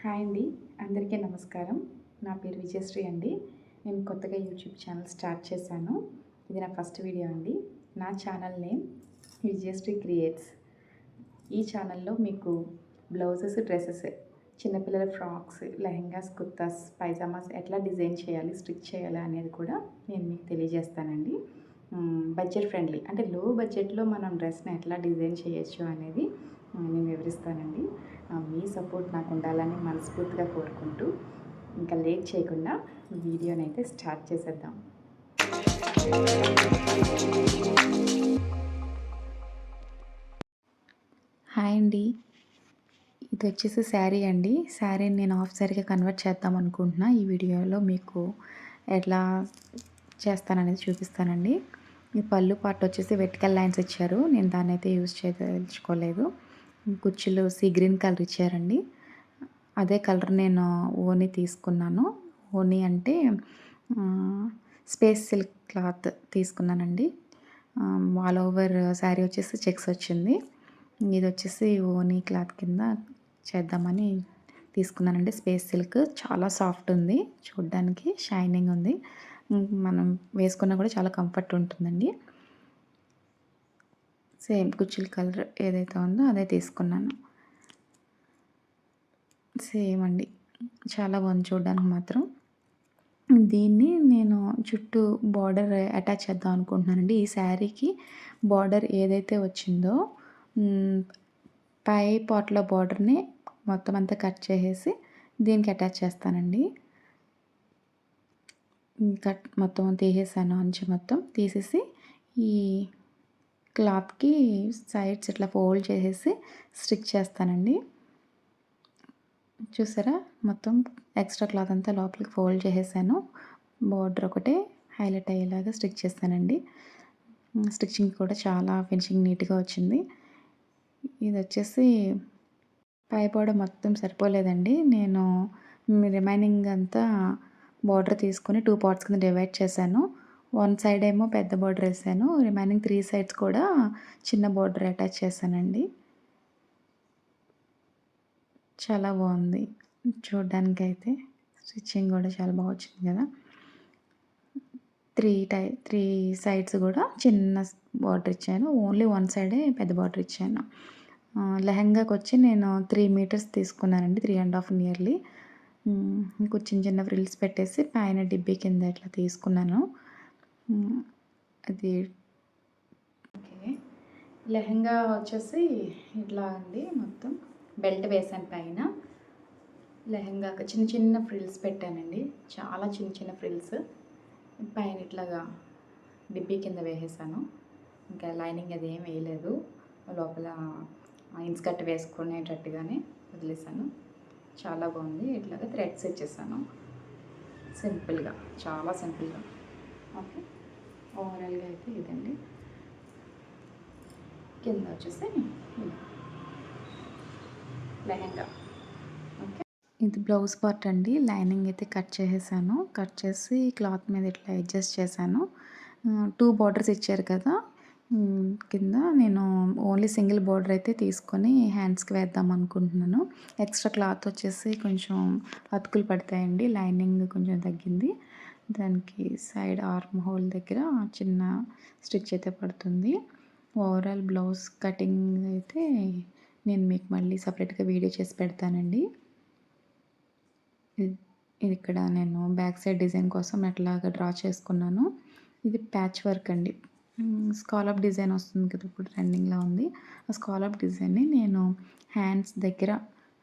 Hi అండి, అందరికీ నమస్కారం. నా పేరు విజయశ్రీ అండి. నేను కొత్తగా యూట్యూబ్ ఛానల్ స్టార్ట్ చేశాను. ఇది నా ఫస్ట్ వీడియో అండి. నా ఛానల్ నేమ్ విజయశ్రీ క్రియేట్స్. ఈ ఛానల్లో మీకు బ్లౌజెస్, డ్రెస్సెస్, చిన్నపిల్లల ఫ్రాక్స్, లెహెంగాస్, కుర్తాస్, పైజామాస్ ఎట్లా డిజైన్ చేయాలి, స్టిచ్ చేయాలి అనేది కూడా నేను మీకు తెలియజేస్తానండి. బడ్జెట్ ఫ్రెండ్లీ అంటే లో బడ్జెట్లో మనం డ్రెస్ని ఎట్లా డిజైన్ చేయొచ్చు అనేది నేను వివరిస్తానండి. మీ సపోర్ట్ నాకు ఉండాలని మనస్ఫూర్తిగా కోరుకుంటూ ఇంకా లేట్ చేయకుండా వీడియోని అయితే స్టార్ట్ చేసేద్దాం. హాయ్ అండి, ఇది వచ్చేసి శారీ అండి. శారీని నేను హాఫ్ శారీగా కన్వర్ట్ చేద్దాం అనుకుంటున్నా. ఈ వీడియోలో మీకు ఎట్లా చేస్తాననేది చూపిస్తానండి. ఈ పళ్ళు పార్ట్ వచ్చేసి వెర్టికల్ లైన్స్ ఇచ్చారు. నేను దాన్ని అయితే యూజ్ చేయదలుచుకోలేదు. కుచ్చులు గ్రీన్ కలర్ ఇచ్చారండి. అదే కలర్ నేను ఓని తీసుకున్నాను. ఓని అంటే స్పేస్ సిల్క్ క్లాత్ తీసుకున్నానండి. ఆల్ ఓవర్ శారీ వచ్చేసి చెక్స్ వచ్చింది. ఇది వచ్చేసి ఓని క్లాత్ కింద చేద్దామని తీసుకున్నానండి. స్పేస్ సిల్క్ చాలా సాఫ్ట్ ఉంది, చూడడానికి షైనింగ్ ఉంది. మనం వేసుకున్నా కూడా చాలా కంఫర్ట్ ఉంటుందండి. సేమ్ కుచ్చుల కలర్ ఏదైతే ఉందో అదే తీసుకున్నాను. సేమ్ అండి, చాలా బాగుంది చూడడానికి మాత్రం. దీన్ని నేను చుట్టూ బార్డర్ అటాచ్ చేద్దాం అనుకుంటున్నానండి. ఈ శారీకి బార్డర్ ఏదైతే వచ్చిందో పై పార్ట్లో బార్డర్ని మొత్తం అంతా కట్ చేసేసి దీనికి అటాచ్ చేస్తానండి. కట్ మొత్తం తీసేసాను, అంచు మొత్తం తీసేసి ఈ క్లాత్కి సైడ్స్ ఇట్లా ఫోల్డ్ చేసేసి స్టిక్ చేస్తానండి. చూసారా, మొత్తం ఎక్స్ట్రా క్లాత్ అంతా లోపలికి ఫోల్డ్ చేసేసాను. బార్డర్ ఒకటే హైలైట్ అయ్యేలాగా స్టిక్ చేస్తానండి. స్టిచ్చింగ్ కూడా చాలా ఫినిషింగ్ నీట్గా వచ్చింది. ఇది వచ్చేసి పై బార్డర్ మొత్తం సరిపోలేదండి. నేను రిమైనింగ్ అంతా బార్డర్ తీసుకొని 2 పార్ట్స్ కింద డివైడ్ చేశాను. 1 సైడ్ ఏమో పెద్ద బార్డర్ వేసాను, రిమైనింగ్ 3 సైడ్స్ కూడా చిన్న బార్డర్ అటాచ్ చేశానండి. చాలా బాగుంది చూడడానికి అయితే. స్టిచ్చింగ్ కూడా చాలా బాగా వచ్చింది కదా. 3 సైడ్స్ కూడా చిన్న బార్డర్ ఇచ్చాను. ఓన్లీ 1 సైడే పెద్ద బార్డర్ ఇచ్చాను. లెహంగాకి వచ్చి నేను 3 మీటర్స్ తీసుకున్నానండి, 3.5 నియర్లీ. కొంచెం చిన్న ఫ్రిల్స్ పెట్టేసి పైన డిబ్బీ కింద ఇట్లా తీసుకున్నాను. అది ఓకే. లెహంగా వచ్చేసి ఇట్లా అండి, మొత్తం బెల్ట్ వేసాను పైన. లెహంగాకి చిన్న చిన్న ఫ్రిల్స్ పెట్టానండి, చాలా చిన్న చిన్న ఫ్రిల్స్. పైన ఇట్లాగా డిబ్బీ కింద వేసేసాను. ఇంకా లైనింగ్ అది ఏం వేయలేదు. లోపల ఇన్స్కర్ట్ వేసుకునేటట్టుగానే వదిలేసాను. చాలా బాగుంది. ఇట్లాగా థ్రెడ్స్ ఇచ్చేసాను సింపుల్గా, చాలా సింపుల్గా. ఓకే, ఓవరాల్గా అయితే ఇదండి. కింద వచ్చేసి లెహంగా. ఓకే, ఇది బ్లౌజ్ పార్ట్ అండి. లైనింగ్ అయితే కట్ చేసేసాను. కట్ చేసి క్లాత్ మీద ఇట్లా అడ్జస్ట్ చేశాను. 2 బార్డర్స్ ఇచ్చారు కదా కింద, నేను ఓన్లీ సింగిల్ బార్డర్ అయితే తీసుకొని హ్యాండ్స్కి వేద్దాం అనుకుంటున్నాను. ఎక్స్ట్రా క్లాత్ వచ్చేసి కొంచెం అతుకులు పడతాయండి, లైనింగ్ కొంచెం తగ్గింది. దానికి సైడ్ ఆర్మ్ హోల్ దగ్గర చిన్న స్టిచ్ అయితే పడుతుంది. ఓవరాల్ బ్లౌజ్ కటింగ్ అయితే నేను మీకు మళ్ళీ సపరేట్గా వీడియో చేసి పెడతానండి. ఇది ఇక్కడ నేను బ్యాక్ సైడ్ డిజైన్ కోసం ఎట్లాగా డ్రా చేసుకున్నాను. ఇది ప్యాచ్ వర్క్ అండి. స్కాలప్ డిజైన్ వస్తుంది కదా, ఇప్పుడు ట్రెండింగ్లో ఉంది. ఆ స్కాలప్ డిజైన్ని నేను హ్యాండ్స్ దగ్గర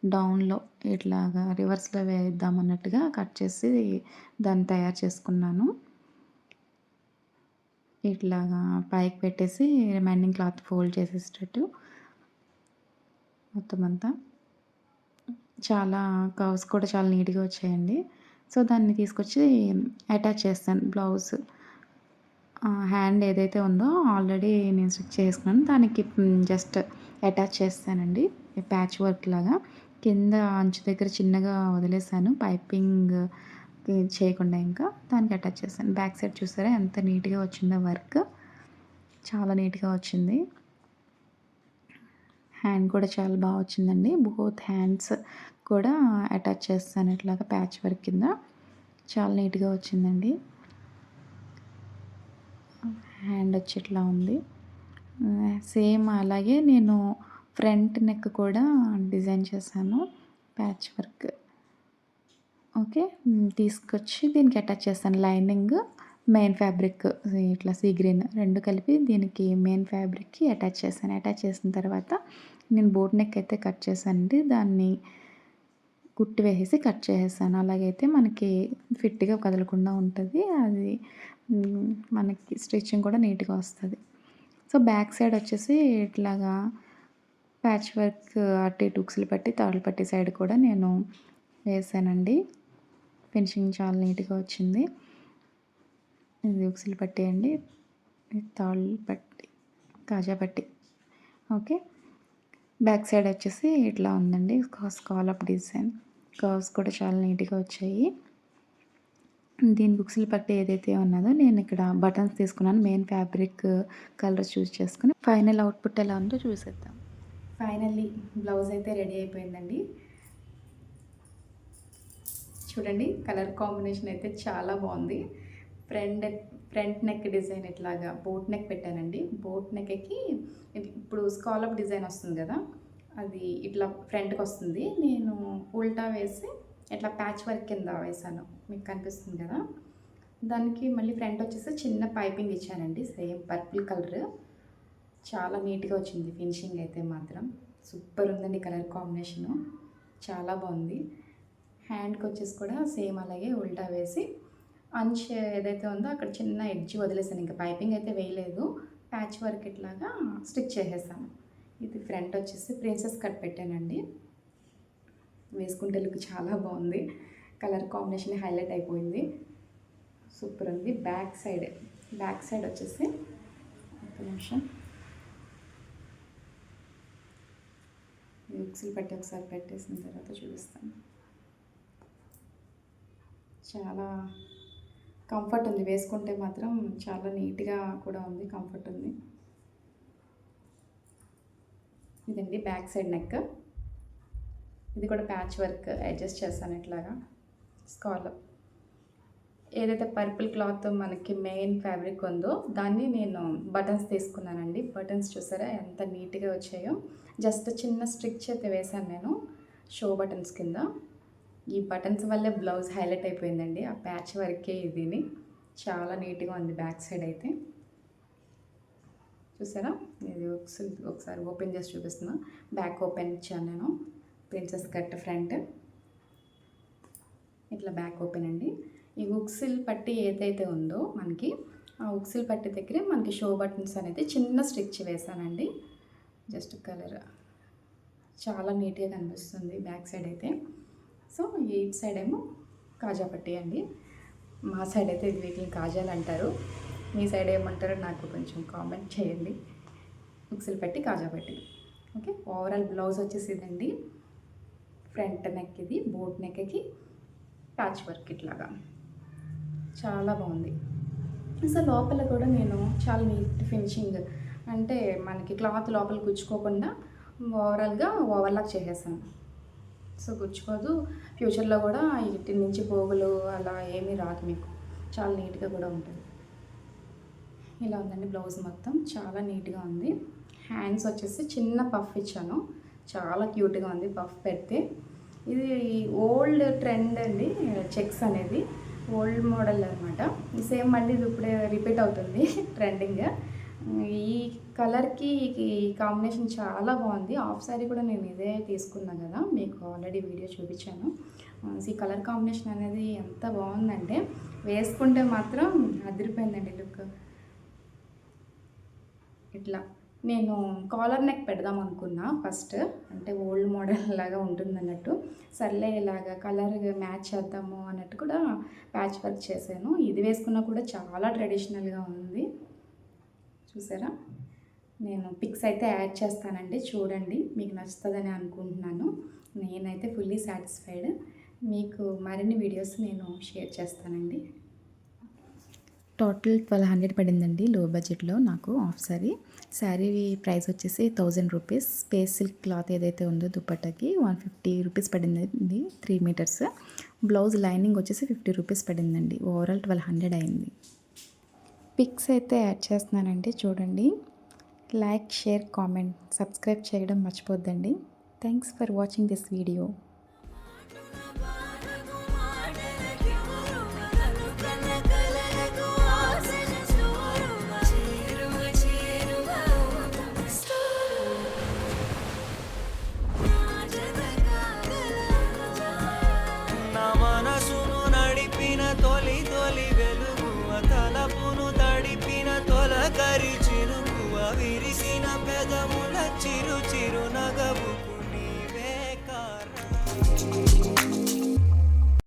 డౌన్లో ఇట్లాగా రివర్స్లో వేద్దామన్నట్టుగా కట్ చేసి దాన్ని తయారు చేసుకున్నాను. ఇట్లాగా పైకి పెట్టేసి రిమైనింగ్ క్లాత్ ఫోల్డ్ చేసేటట్టు మొత్తం అంతా. చాలా కర్వ్స్ కూడా చాలా నీట్గా వచ్చాయండి. సో దాన్ని తీసుకొచ్చి అటాచ్ చేస్తాను. బ్లౌజ్ హ్యాండ్ ఏదైతే ఉందో ఆల్రెడీ నేను స్టిచ్ చేసుకున్నాను, దానికి జస్ట్ అటాచ్ చేస్తానండి ప్యాచ్ వర్క్ లాగా. కింద అంచు దగ్గర చిన్నగా వదిలేసాను, పైపింగ్ చేయకుండా. ఇంకా దానికి అటాచ్ చేస్తాను. బ్యాక్ సైడ్ చూసారా ఎంత నీట్గా వచ్చిందో వర్క్, చాలా నీట్గా వచ్చింది. హ్యాండ్ కూడా చాలా బాగా వచ్చిందండి. బోత్ హ్యాండ్స్ కూడా అటాచ్ చేస్తాను ఇట్లాగా ప్యాచ్ వర్క్ కింద. చాలా నీట్‌గా వచ్చిందండి. హ్యాండ్ వచ్చి ఇట్లా ఉంది. సేమ్ అలాగే నేను ఫ్రంట్ నెక్ కూడా డిజైన్ చేశాను ప్యాచ్ వర్క్. ఓకే. తీసుకొచ్చి దీనికి అటాచ్ చేస్తాను. లైనింగ్, మెయిన్ ఫ్యాబ్రిక్ ఇట్లా సీ గ్రీన్ 2 కలిపి దీనికి మెయిన్ ఫ్యాబ్రిక్‌కి అటాచ్ చేశాను. అటాచ్ చేసిన తర్వాత నేను బోట్ నెక్ అయితే కట్ చేశానండి. దాన్ని కుట్టి వేసేసి కట్ చేసేసాను. అలాగైతే మనకి ఫిట్‌గా కదలకుండా ఉంటది. అది మనకి స్టిచ్చింగ్ కూడా నీట్‌గా వస్తది. సో, బ్యాక్ సైడ్ వచ్చేసి ఇట్లాగా ప్యాచ్ వర్క్ అటు ఇటు ఉక్సులు పట్టి, తాళ్ళు పట్టి సైడ్ కూడా నేను వేసానండి. ఫినిషింగ్ చాలా నీట్‌గా వచ్చింది. ఇది ఉక్సులు పట్టి అండి. ఇది తాళ్ళు పట్టి, కాజా పట్టి. ఓకే. బ్యాక్ సైడ్ వచ్చేసి ఇట్లా ఉందండి. Scallop design. కర్వ్స్ కూడా చాలా నీట్‌గా వచ్చాయి. దీని ఉక్సులు పట్టి ఏదైతే ఉన్నదో నేను ఇక్కడ బటన్స్ తీసుకున్నాను. మెయిన్ ఫ్యాబ్రిక్ కలర్ చూస్ చేసుకొని ఫైనల్ అవుట్‌పుట్ ఎలా ఉందో చూసేద్దాం. ఫైనల్లీ బ్లౌజ్ అయితే రెడీ అయిపోయిందండి. చూడండి కలర్ కాంబినేషన్ అయితే చాలా బాగుంది. ఫ్రంట్ నెక్ డిజైన్ ఇట్లాగా బోట్ నెక్ పెట్టానండి. బోట్ నెక్కి ఇప్పుడు స్కాలప్ డిజైన్ వస్తుంది కదా, అది ఇట్లా ఫ్రంట్కి వస్తుంది. నేను ఉల్టా వేసి ఇట్లా ప్యాచ్ వర్క్ కింద వేసాను. మీకు కనిపిస్తుంది కదా, దానికి మళ్ళీ ఫ్రంట్ వచ్చేసి చిన్న పైపింగ్ ఇచ్చానండి. Same purple colour. చాలా నీట్గా వచ్చింది. ఫినిషింగ్ అయితే మాత్రం సూపర్ ఉందండి. కలర్ కాంబినేషను చాలా బాగుంది. హ్యాండ్కి వచ్చేసి కూడా సేమ్ అలాగే ఉల్టా వేసి అంచ్ ఏదైతే ఉందో అక్కడ చిన్న ఎడ్జ్ వదిలేసాను. ఇంకా పైపింగ్ అయితే వేయలేదు. ప్యాచ్ వర్క్ ఇట్లాగా స్టిచ్ చేసేసాను. ఇది ఫ్రంట్ వచ్చేసి ప్రిన్సెస్ కట్ పెట్టానండి. వేసుకుంటే లుక్ చాలా బాగుంది. కలర్ కాంబినేషన్ హైలైట్ అయిపోయింది. సూపర్ ఉంది. బ్యాక్ సైడ్ వచ్చేసి ఒక నిమిషం ఉక్సులు పట్టి ఒకసారి పెట్టేసిన తర్వాత చూపిస్తాను. చాలా కంఫర్ట్ ఉంది. వేసుకుంటే మాత్రం చాలా నీట్గా కూడా ఉంది. కంఫర్ట్ ఉంది. ఇదండి బ్యాక్ సైడ్ నెక్. ఇది కూడా ప్యాచ్ వర్క్ అడ్జస్ట్ చేస్తాను ఇట్లాగా. స్కాలప్ ఏదైతే పర్పుల్ క్లాత్ మనకి మెయిన్ ఫ్యాబ్రిక్ ఉందో దాన్ని నేను బటన్స్ తీసుకున్నానండి. బటన్స్ చూసారా ఎంత నీట్గా వచ్చాయో. జస్ట్ చిన్న స్టిచ్ అయితే వేశాను నేను షో బటన్స్ కింద. ఈ బటన్స్ వల్లే బ్లౌజ్ హైలైట్ అయిపోయిందండి. ఆ ప్యాచ్ వర్కే ఇదిని చాలా నీట్గా ఉంది. బ్యాక్ సైడ్ అయితే చూసారా, ఇది ఒకసారి ఓపెన్ చేసి చూపిస్తున్నా. బ్యాక్ ఓపెన్ ఇచ్చాను నేను. ప్రిన్సెస్ కట్ ఫ్రంట్ ఇట్లా బ్యాక్ ఓపెన్ అండి. ఈ ఉక్సిల్ పట్టి ఏదైతే ఉందో మనకి ఆ ఉక్సిల్ పట్టి దగ్గరే మనకి షో బటన్స్ అనేది చిన్న స్టిచ్ వేసానండి. జస్ట్ కలర్ చాలా నీట్గా కనిపిస్తుంది బ్యాక్ సైడ్ అయితే. సో ఈ సైడ్ ఏమో కాజా పట్టి అండి. మా సైడ్ అయితే ఇది వీటిని కాజాలు అంటారు. మీ సైడ్ ఏమంటారో నాకు కొంచెం కామెంట్ చేయండి. ఉక్సులు పట్టి కాజా పట్టి. ఓకే. ఓవరాల్ బ్లౌజ్ వచ్చేసి ఇదండి. ఫ్రంట్ నెక్ ఇది బోట్ నెక్కి ప్యాచ్ వర్క్ ఇట్లాగా చాలా బాగుంది. సో లోపల కూడా నేను చాలా నీట్ ఫినిషింగ్, అంటే మనకి క్లాత్ లోపల గుచ్చుకోకుండా ఓవరాల్గా ఓవర్లాక్ చేసేసాను. సో గుచ్చుకోదు. ఫ్యూచర్లో కూడా ఇటు నుంచి పోగులు అలా ఏమీ రాదు మీకు. చాలా నీట్గా కూడా ఉంటుంది. ఇలా ఉందండి బ్లౌజ్ మొత్తం. చాలా నీట్గా ఉంది. హ్యాండ్స్ వచ్చేసి చిన్న పఫ్ ఇచ్చాను. చాలా క్యూట్గా ఉంది పఫ్ పెడితే. ఇది ఓల్డ్ ట్రెండ్ అండి చెక్స్ అనేది. ఓల్డ్ మోడల్ అనమాట. సేమ్ మళ్ళీ ఇది ఇప్పుడే రిపీట్ అవుతుంది ట్రెండింగ్. ఈ కలర్కి ఈ కాంబినేషన్ చాలా బాగుంది. హాఫ్ శారీ కూడా నేను ఇదే తీసుకున్నాను కదా, మీకు ఆల్రెడీ వీడియో చూపించాను. ఈ కలర్ కాంబినేషన్ అనేది ఎంత బాగుందంటే వేసుకుంటే మాత్రం అదిరిపోయిందండి లుక్. ఇట్లా నేను కాలర్ నెక్ పెడదాం అనుకున్నా ఫస్ట్, అంటే ఓల్డ్ మోడల్ లాగా ఉంటుంది అన్నట్టు. సర్లే ఇలాగా కలర్ మ్యాచ్ చేద్దాము అన్నట్టు కూడా ప్యాచ్ వర్క్ చేశాను. ఇది వేసుకున్నా కూడా చాలా ట్రెడిషనల్గా ఉంది. చూసారా, నేను పిక్స్ అయితే యాడ్ చేస్తానండి, చూడండి. మీకు నచ్చుతుందని అనుకుంటున్నాను. నేనైతే ఫుల్లీ సాటిస్ఫైడ్. మీకు మరిన్ని వీడియోస్ నేను షేర్ చేస్తానండి. టోటల్ 1200 పడిందండి లో బడ్జెట్‌లో నాకు హాఫ్ సారీ. శారీ ప్రైస్ వచ్చేసి 1000 రూపీస్. స్పేస్ సిల్క్ క్లాత్ ఏదైతే ఉందో దుపట్టాకి 150 రూపీస్ పడిందండి 3 మీటర్స్. బ్లౌజ్ లైనింగ్ వచ్చేసి 50 రూపీస్ పడిందండి. ఓవరాల్ 1200 అయింది. పిక్స్ అయితే యాడ్ చేస్తున్నానండి చూడండి. లైక్, షేర్, కామెంట్, సబ్స్క్రైబ్ చేయడం మర్చిపోద్దండి. Thanks for watching this video. నా మనసును నడిపిన తొలి తొలి వెలుగువ తలపును తడిపిన తొలకరి చినుకువ విరిసిన పెదముల చిరు చిరు నగవుకు